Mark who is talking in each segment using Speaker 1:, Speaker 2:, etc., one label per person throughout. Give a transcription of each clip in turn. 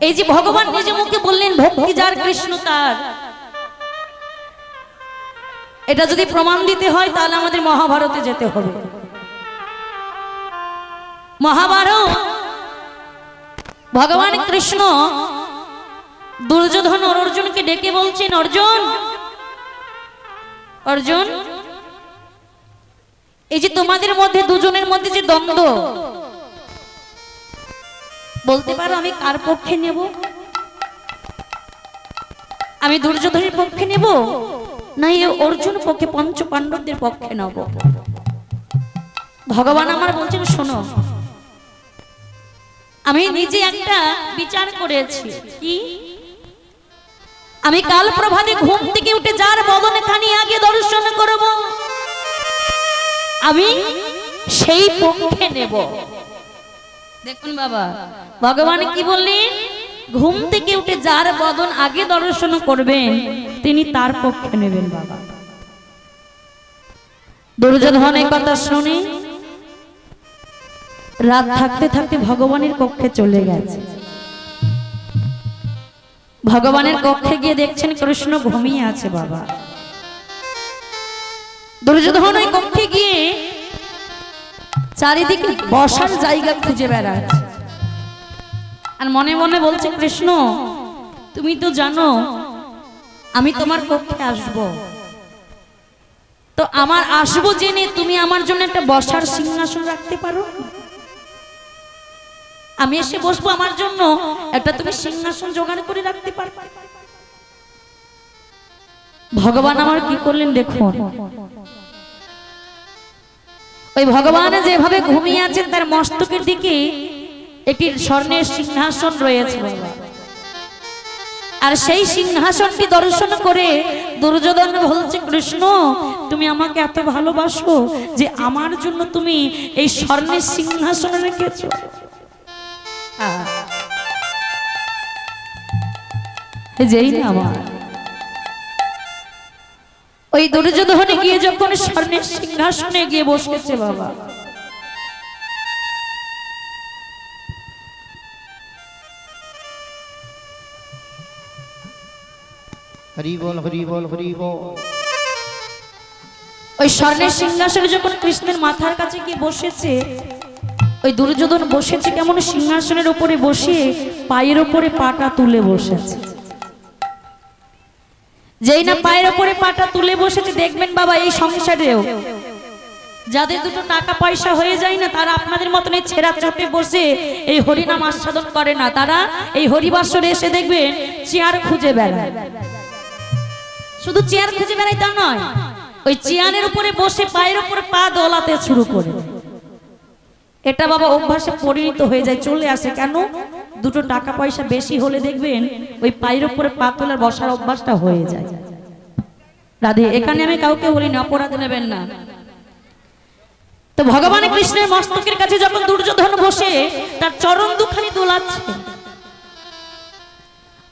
Speaker 1: এই যে ভগবান নিজে মুখে বললেন ভক্তি যার কৃষ্ণ তার, এটা যদি প্রমাণ দিতে হয় তাহলে আমাদের মহাভারতে যেতে হবে। মহাভারত ভগবান কৃষ্ণ দুর্যোধন আর অর্জুনকে ডেকে বলছেন, অর্জুন অর্জুন, এই যে তোমাদের মধ্যে দুজনের মধ্যে যে দ্বন্দ্ব, বলতে পারো আমি কার পক্ষে নেব? আমি দুর্যোধনের পক্ষে নেব না এই অর্জুন পক্ষে পঞ্চ পাণ্ডবদের পক্ষে নেব? ভগবান আমার বলছেন, শোনো, আমি নিজে একটা বিচার করেছি। কি? আমি কাল প্রভাতে ঘুম থেকে উঠে যার বদনে খানি আগে দর্শন করব, আমি সেই পক্ষে নেব। দেখুন বাবা, ভগবান কি বললেন? ঘুম থেকে উঠে যার বদন আগে দর্শন করবেন তিনি তার পক্ষে নেবেন। বাবা, দুর্যোধনের কথা শুনে রাত থাকতে থাকতে ভগবানের কক্ষে চলে গেছে। ভগবানের কক্ষে গিয়ে দেখছেন কৃষ্ণ ঘুমিয়ে আছে। বাবা, দুর্যোধন ওই কক্ষে গিয়ে চারিদিকে বসার জায়গা খুঁজে বেড়াচ্ছে আর মনে মনে বলছে, কৃষ্ণ তুমি তো জানো আমি তোমার কক্ষে আসব, তো আমার আসবো জেনে তুমি আমার জন্য একটা বসার সিংহাসন রাখতে পারো? আমি এসে বসবো, আমার জন্য একটা তুমি সিংহাসন জোগাড় করে রাখতে পারো? ভগবান আমার কি করলেন দেখুন, ওই ভগবান যেভাবে ঘুমিয়ে আছেন তার মস্তকের দিকে একটি স্বর্ণের সিংহাসন রয়েছে। আর সেই সিংহাসনটি দর্শন করে দুর্যোধন বলছে, কৃষ্ণ তুমি আমাকে এত ভালোবাসো যে আমার জন্য তুমি এই স্বর্ণের সিংহাসন রেখেছো। যেই না আমার ওই দুর্যোধনে গিয়ে যখন স্বর্ণের সিংহাসনে গিয়ে বসেছে, বাবা
Speaker 2: হরি বল হরি বল হরি বল।
Speaker 1: ওই স্বর্ণের সিংহাসনে যখন কৃষ্ণের মাথার কাছে গিয়ে বসেছে, ওই দুর্যোধন বসেছে কেমন সিংহাসনের উপরে বসে পায়ের উপরে পাটা তুলে বসেছে। যেই না পায়ের উপরে পাটা তুলে বসেছে, দেখবেন বাবা এই সংসারেও যাদের দুটো টাকা পয়সা হয়ে যায় না, তারা আপনাদের মতন এই ছেঁড়া চটে বসে এই হরিনাম আস্বাদন করে না, তারা এই হরিবাসরে এসে দেখবেন চেয়ার খুঁজে বেড়ায়। শুধু চেয়ার খুঁজে বেড়ায় তা নয়, ওই চেয়ারের উপরে বসে পায়ের উপরে পা দোলাতে শুরু করে। এটা বাবা অভ্যাসে পরিণত হয়ে যায়, চলে আসে। কেন? দুটো টাকা পয়সা বেশি হলে দেখবেন ওই পায়ের উপরে পা তোলার বসার অভ্যাসটা হয়ে যায়। রাধে, এখানে আমি কাউকে বলি না, অপরাধ নেবেন না। তো ভগবান কৃষ্ণের মস্তকের কাছে যখন দুর্যোধন বসে তার চরণ দুখানি দোলাচ্ছে,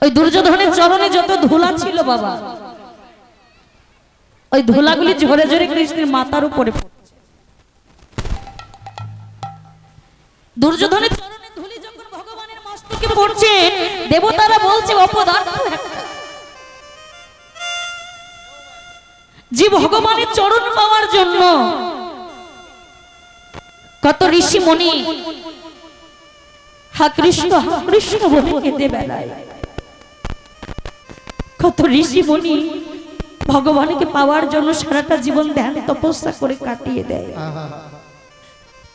Speaker 1: ওই দুর্যোধনের চরণে যত ধুলা ছিল বাবা, ওই ধুলাগুলি ঝরে ঝরে কৃষ্ণের মাথার উপরে পড়ছে। দুর্যোধনের চরণে ধুলি যখন ভগবানের মস্তকে পড়ছে, দেবতারা বলছে অপদার্থ যে ভগবানের চরণ পাওয়ার জন্য কত ঋষি মুনি হা কৃষ্ণ বলে কেঁদে বেড়ায়। কত ঋষি মুনি ভগবানকে পাওয়ার জন্য সারাটা জীবন ধ্যান তপস্যা করে কাটিয়ে দেয়,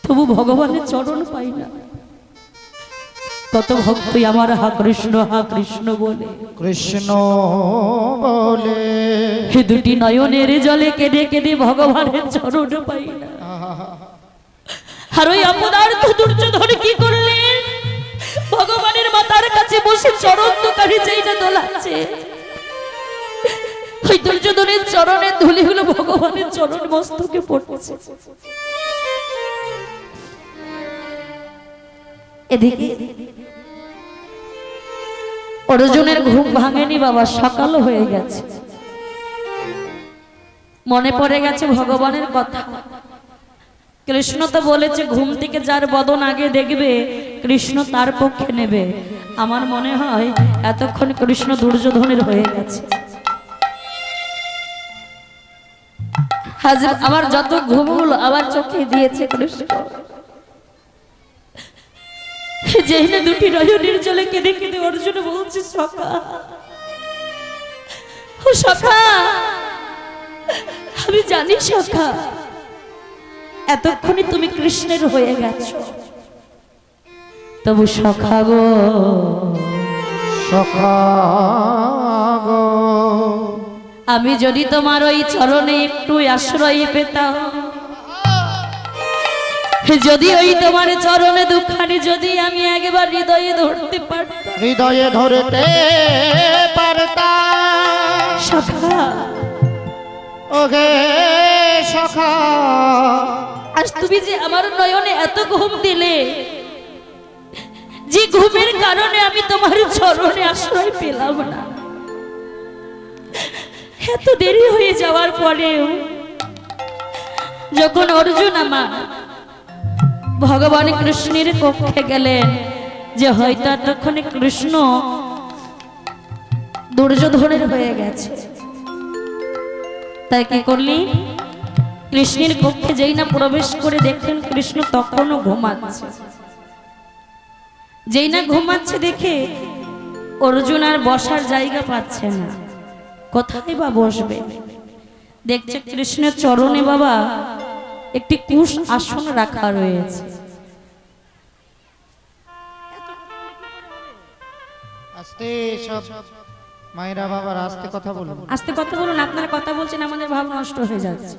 Speaker 1: তবু ভগবানের চরণ পাই না। কত ভক্তই আমার হা কৃষ্ণ বলে
Speaker 2: কৃষ্ণ বলে
Speaker 1: হে দুটি নয়নের জলে কেঁদে কেঁদে ভগবানের চরণ পাই না। আর ওই অপদার্থ দুর্যোধন কি করলেন? ভগবানের মাথার কাছে বসে চরণ দোকানে যেই না দোলাচ্ছে, ওই দুর্যোধনের চরণের ধুলিগুলো ভগবানের চরণ মস্তকে পড়ছে। এদিকে অর্জুনের ঘুম ভাঙেনি বাবা, সকাল হয়ে গেছে, মনে পড়ে গেছে ভগবানের কথা। কৃষ্ণ তো বলেছে ঘুম থেকে যার বদন আগে দেখবে কৃষ্ণ তার পক্ষে নেবে, আমার মনে হয় এতক্ষণ কৃষ্ণ দুর্যোধনের হয়ে গেছে। আজ আবার যত ঘুমগুলো আবার চোখে দিয়েছে কৃষ্ণ। যেই না দুটি নয়নের জলে কেঁদে কেঁদে অর্জুন বলছে সখা, ও সখা, আমি জানি সখা এতক্ষণে তুমি কৃষ্ণের হয়ে গেছো, তবু সখা গো,
Speaker 2: সখা গো,
Speaker 1: আমি যদি তোমার ওই চরণে একটু আশ্রয় পেতাম, যদি ওই তোমার চরণে দুখানি যদি আমি একবার হৃদয়ে ধরতে পারতাম,
Speaker 2: হৃদয়ে ধরতে পারতাম
Speaker 1: সখা,
Speaker 2: ওগে সখা,
Speaker 1: আজ তুমি যে আমার নয়নে এত ঘুম দিলে, যে ঘুমের কারণে আমি তোমার চরণে আশ্রয় পেলাম না, এত দেরি হয়ে যাওয়ার পরেও যখন অর্জুন আমার ভগবান কৃষ্ণের কক্ষে গেলেন, যে হয়তো এতক্ষণে কৃষ্ণ দুর্যোধনের হয়ে গেছে, তাই কি করলি, কৃষ্ণের কক্ষে যেই না প্রবেশ করে দেখলেন কৃষ্ণ তখনও ঘুমাচ্ছে। যেই না ঘুমাচ্ছে দেখে অর্জুন আর বসার জায়গা পাচ্ছে না, কোথায় বা বসবে। দেখছে কৃষ্ণের চরণে বাবা একটি কুশ আসন রাখা রয়েছে।
Speaker 2: আস্তে সব মায়েরা বাবার আস্তে কথা বলুন,
Speaker 1: আস্তে কথা বলুন, আপনারা কথা বলছেন আমাদের ভাব নষ্ট হয়ে যাচ্ছে।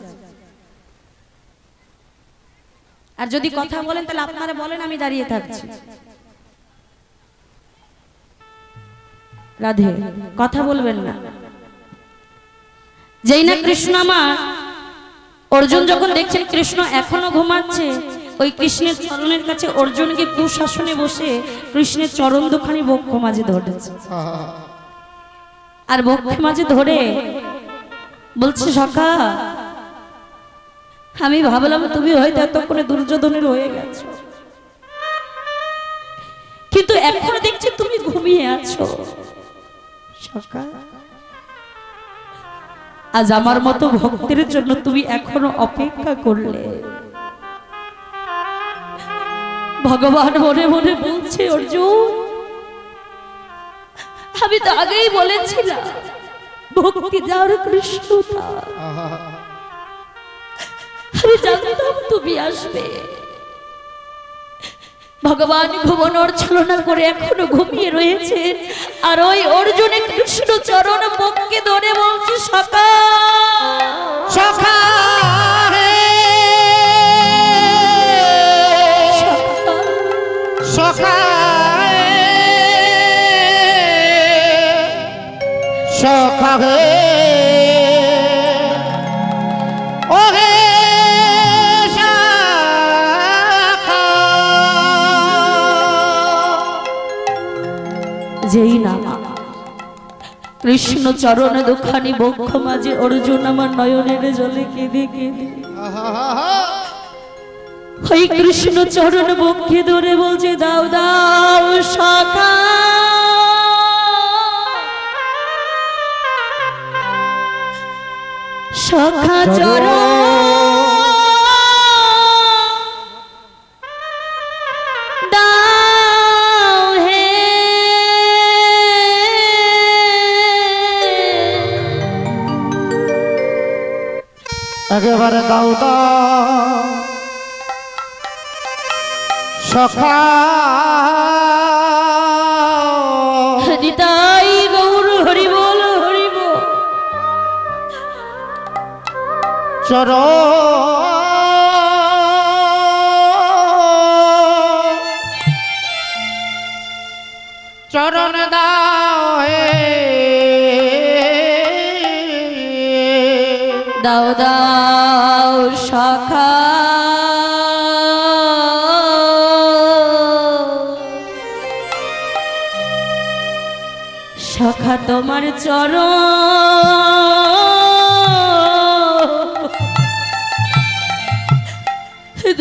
Speaker 1: আর যদি কথা বলেন তাহলে আপনারা বলেন, আমি দাঁড়িয়ে থাকছি। রাধে, কথা বলবেন না। যেই না কৃষ্ণ আমার অর্জুন যখন দেখছেন কৃষ্ণ এখনো ঘুমাচ্ছে, ওই কৃষ্ণের চরণের কাছে অর্জুনকে কুশাসনে বসে কৃষ্ণের চরণ দুখানি বক্ষ মাঝে ধরেছে, আর বক্ষে মাঝে ধরে বলছে সখা, আমি ভাবলাম তুমি হয়তো এতক্ষণে দুর্যোধনের হয়ে গেছো, কিন্তু এখন দেখছি তুমি ঘুমিয়ে আছো সখা। আজ আমার মতো ভক্তের জন্য তুমি এখনো অপেক্ষা করলে। ভগবান মনে মনে বলছে, অর্জুন আমি তো আগেই বলেছিলাম ভক্তি যার কৃষ্ণ তার। আমি জানতাম তুমি আসবে। ভগবান ঘুমানোর ছলনা করে এখনো ঘুমিয়ে রয়েছে, আর ওই অর্জুনে কৃষ্ণ চরণ বক্ষে ধরে বলছে সখা,
Speaker 2: সখা হে, সখা হে, সখা হে, ও হে
Speaker 1: যেই না কৃষ্ণ চরণে দুখানি বক্ষ মাঝে অর্জুন আমার নয়নের জলে কেঁদে কেঁদে ওই কৃষ্ণ চরণ বক্ষে ধরে বলছে, দাও দাও সখা, সখা চরণ
Speaker 2: একেবারে দাও দাও সখা,
Speaker 1: নিতাই গৌর হরি বল হরি বল।
Speaker 2: চরণ দাও হে,
Speaker 1: দাও দাও সখা, সখা তোমার চরণ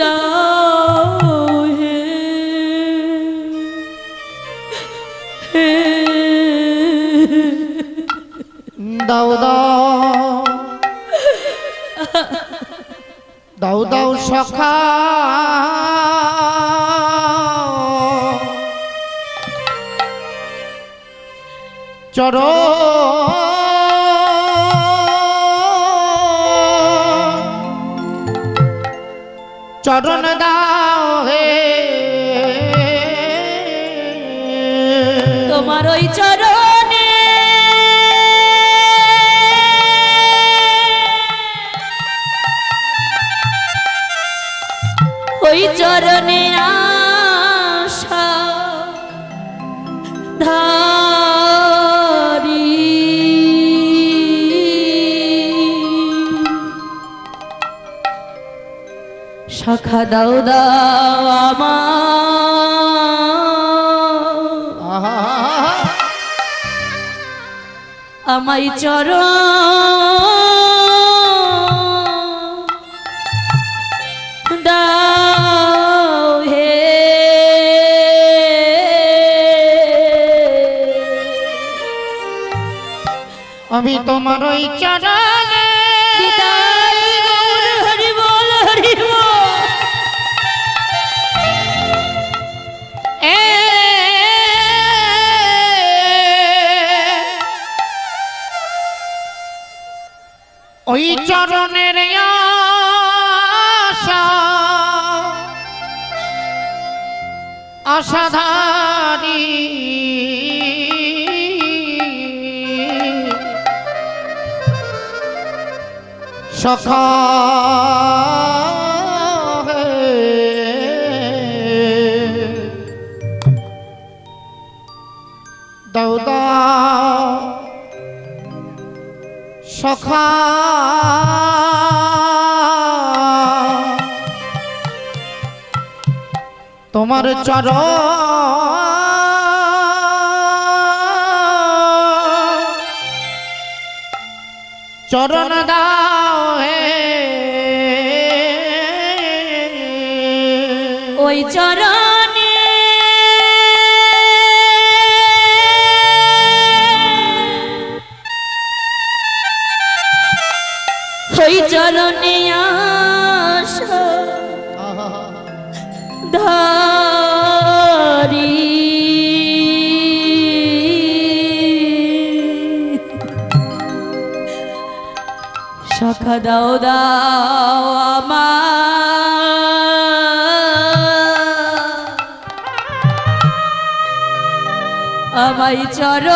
Speaker 1: দাও হে,
Speaker 2: দাও দাও দাও দাও সখা চরো চরণ দাও হে
Speaker 1: তোমার ওই চরণে ওই চরণে আশা ধারি শাখা দাও দাও আমার আমায় চরণ দাও হে
Speaker 2: আমি তোমার ওই চরণে
Speaker 1: বিদায় গৌর হরি বল হরি বল।
Speaker 2: ওই চরণের আশা আশাধারী সখা দাও দাও সখা তোমার চরণ চরণ দাও হে
Speaker 1: ওই চরণে ওই চরণে আশা ধারি শাখা দাও দাও আমায় চরণ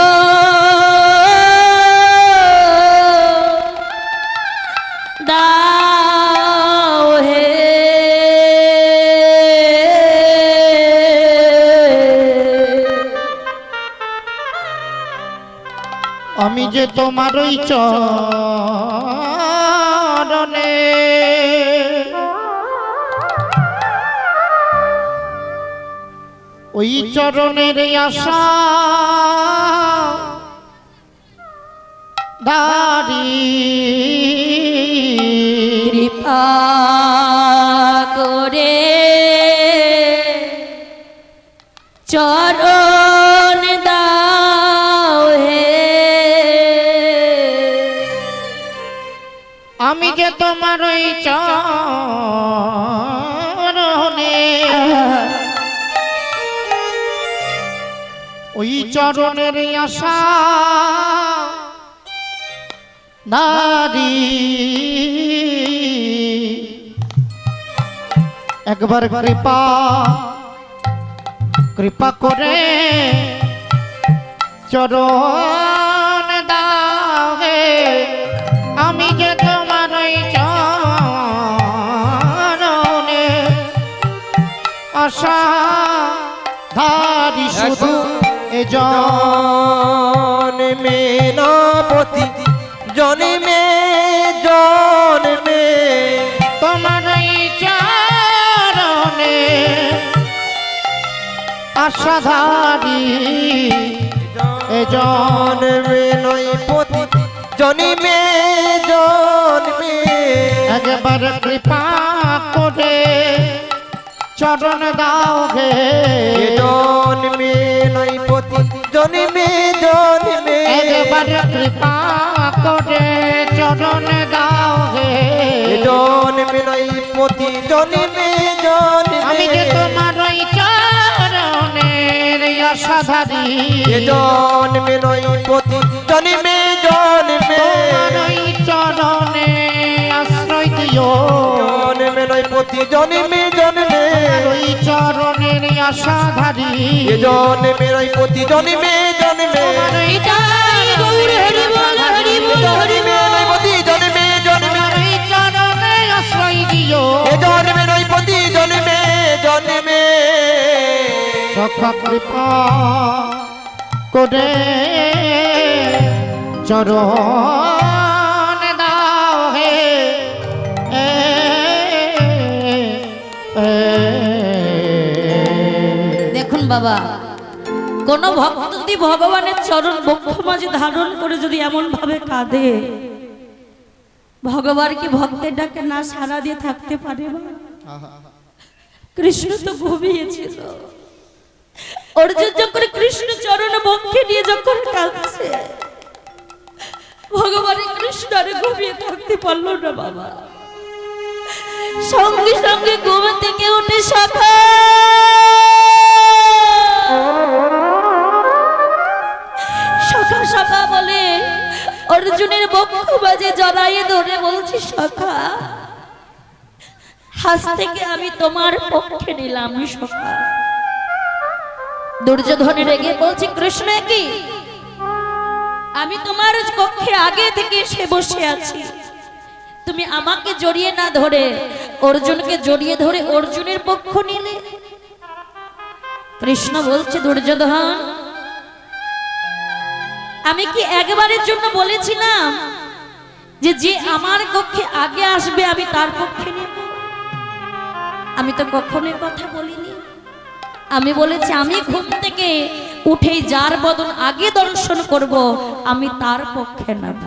Speaker 1: দাও হে
Speaker 2: আমি যে তোমার ওই চরণে ওই চরণের আশা দাঁড়ি
Speaker 1: কৃপা করে চরণ দাও হে
Speaker 2: আমি যে তোমার ওই চরণে ওই চরণের আশা নারী একবার কৃপা কৃপা করে চরণ দাও হে আমি যে তোমার ওই চরণে আশা ধারি শুধু এ
Speaker 3: জন্মে নপতি জন্মে জন্মে
Speaker 2: তোমার এই চরণে আশাধারী এ
Speaker 3: জন্মে নয় পতি জন্মে জন্মে
Speaker 2: একবার কৃপা করে চরণ দাও হে
Speaker 3: জন্মে নয় পতি জন্মে জন্মে
Speaker 2: একবার কৃপা করে চরণে দাও হে
Speaker 3: জন্মে নয় প্রতি জন্মে
Speaker 2: আমি যে
Speaker 3: জন্মে
Speaker 2: তোমার ওই চরণের আশাধারী
Speaker 3: জন্মে নয় প্রতি জন্মে জন্মে
Speaker 2: তোমার ওই চরণে আশ্রয় দিও
Speaker 3: জন্মে নয় প্রতি জন্মে জন্মে
Speaker 2: ওই চরণের আশাধারী
Speaker 3: জন্মে নয় প্রতি জন্মে জন্মে জন্মে নয় প্রতি জন্মে জন্মে
Speaker 2: ওই চরণে আশ্রয় দিও
Speaker 3: জন্মে নয় প্রতি জন্মে জন্মে
Speaker 2: সখা কৃপা করে চরণ দাও হে
Speaker 1: দেখুন বাবা, কোন ভক্ত যদি ভগবানের চরণ বক্ষ মাঝে ধারণ করে যদি এমন ভাবে কাঁদে, ভগবান কি ভক্তের ডাকে না সাড়া দিয়ে থাকতে পারে? কৃষ্ণ তো ঘুমিয়েছিল, অর্জুন যখন কৃষ্ণ চরণ বক্ষে নিয়ে যখন কাঁদছে, ভগবানের কৃষ্ণ আর ঘুমিয়ে থাকতে পারলো না বাবা। সঙ্গে সঙ্গে ঘুম থেকে উঠে সখা সখা সখা বলে অর্জুনের বক্ষ বাজে জড়াইয়ে ধরে বলছি, সখা আজ থেকে আমি তোমার পক্ষে নিলাম। সখা দুর্যোধন রেগে বলছি, কৃষ্ণ কি আমি তোমার কক্ষে আগে থেকে এসে বসে আছি, তুমি আমাকে জড়িয়ে না ধরে অর্জুনকে জড়িয়ে ধরে অর্জুনের পক্ষ নিলে? কৃষ্ণ বলছে, দুর্যোধন আমি কি একবারের জন্য বলেছিলাম যে যে আমার কক্ষে আগে আসবে আমি তার পক্ষে নেব? আমি তো কখনো কথা বলিনি। আমি বলেছি আমি ঘুম থেকে উঠেই যার বদন আগে দর্শন করব আমি তার পক্ষে নেব।